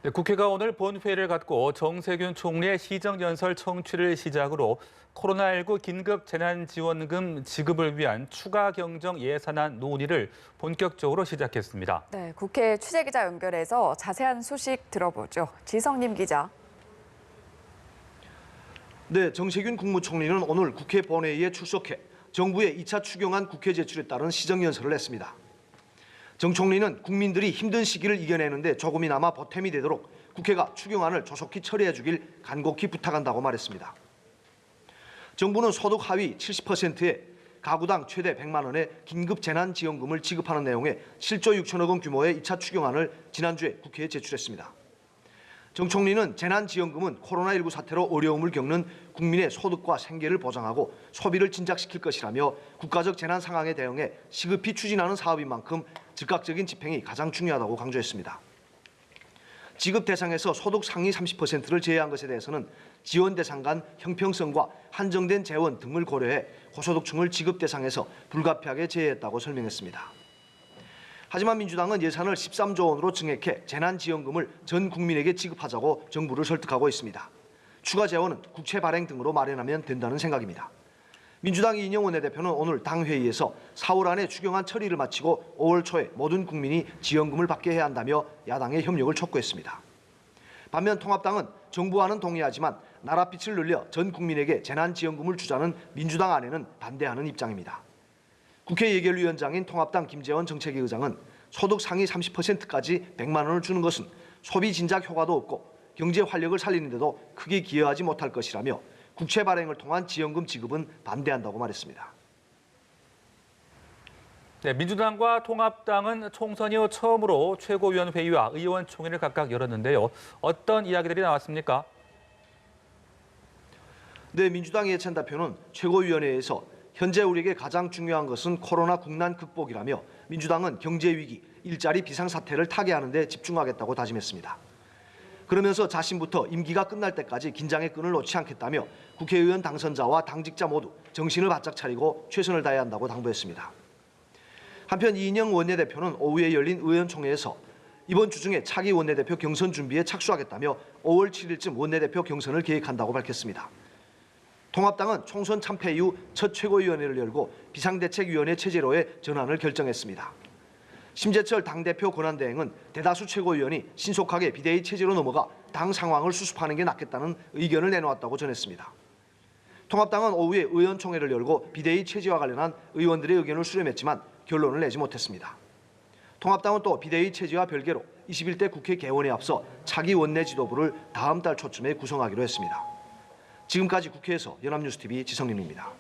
네, 국회가 오늘 본회의를 갖고 정세균 총리의 시정연설 청취를 시작으로 코로나19 긴급 재난지원금 지급을 위한 추가 경정 예산안 논의를 본격적으로 시작했습니다. 네, 국회 취재기자 연결해서 자세한 소식 들어보죠. 지성님 기자. 네, 정세균 국무총리는 오늘 국회 본회의에 출석해 정부의 2차 추경안 국회 제출에 따른 시정연설을 했습니다. 정 총리는 국민들이 힘든 시기를 이겨내는데 조금이나마 보탬이 되도록 국회가 추경안을 조속히 처리해 주길 간곡히 부탁한다고 말했습니다. 정부는 소득 하위 70%에 가구당 최대 100만 원의 긴급 재난지원금을 지급하는 내용의 7조 6천억 원 규모의 2차 추경안을 지난주에 국회에 제출했습니다. 정 총리는 재난지원금은 코로나19 사태로 어려움을 겪는 국민의 소득과 생계를 보장하고 소비를 진작시킬 것이라며 국가적 재난 상황에 대응해 시급히 추진하는 사업인 만큼 즉각적인 집행이 가장 중요하다고 강조했습니다. 지급 대상에서 소득 상위 30%를 제외한 것에 대해서는 지원 대상 간 형평성과 한정된 재원 등을 고려해 고소득층을 지급 대상에서 불가피하게 제외했다고 설명했습니다. 하지만 민주당은 예산을 13조 원으로 증액해 재난지원금을 전 국민에게 지급하자고 정부를 설득하고 있습니다. 추가 재원은 국채 발행 등으로 마련하면 된다는 생각입니다. 민주당 이인영 원내대표는 오늘 당 회의에서 4월 안에 추경안 처리를 마치고 5월 초에 모든 국민이 지원금을 받게 해야 한다며 야당의 협력을 촉구했습니다. 반면 통합당은 정부와는 동의하지만 나랏빛을 늘려 전 국민에게 재난지원금을 주자는 민주당 안에는 반대하는 입장입니다. 국회 예결위원장인 통합당 김재원 정책위 의장은 소득 상위 30%까지 100만 원을 주는 것은 소비 진작 효과도 없고 경제 활력을 살리는데도 크게 기여하지 못할 것이라며 국채 발행을 통한 지원금 지급은 반대한다고 말했습니다. 네, 민주당과 통합당은 총선 이후 처음으로 최고위원회의와 의원총회를 각각 열었는데요. 어떤 이야기들이 나왔습니까? 네, 민주당 이해찬 대표는 최고위원회에서 현재 우리에게 가장 중요한 것은 코로나 국난 극복이라며 민주당은 경제 위기, 일자리 비상사태를 타개하는 데 집중하겠다고 다짐했습니다. 그러면서 자신부터 임기가 끝날 때까지 긴장의 끈을 놓지 않겠다며 국회의원 당선자와 당직자 모두 정신을 바짝 차리고 최선을 다해야 한다고 당부했습니다. 한편 이인영 원내대표는 오후에 열린 의원총회에서 이번 주 중에 차기 원내대표 경선 준비에 착수하겠다며 5월 7일쯤 원내대표 경선을 계획한다고 밝혔습니다. 통합당은 총선 참패 이후 첫 최고위원회를 열고 비상대책위원회 체제로의 전환을 결정했습니다. 심재철 당대표 권한대행은 대다수 최고위원이 신속하게 비대위 체제로 넘어가 당 상황을 수습하는 게 낫겠다는 의견을 내놓았다고 전했습니다. 통합당은 오후에 의원총회를 열고 비대위 체제와 관련한 의원들의 의견을 수렴했지만 결론을 내지 못했습니다. 통합당은 또 비대위 체제와 별개로 21대 국회 개원에 앞서 차기 원내 지도부를 다음 달 초쯤에 구성하기로 했습니다. 지금까지 국회에서 연합뉴스TV 지성림입니다.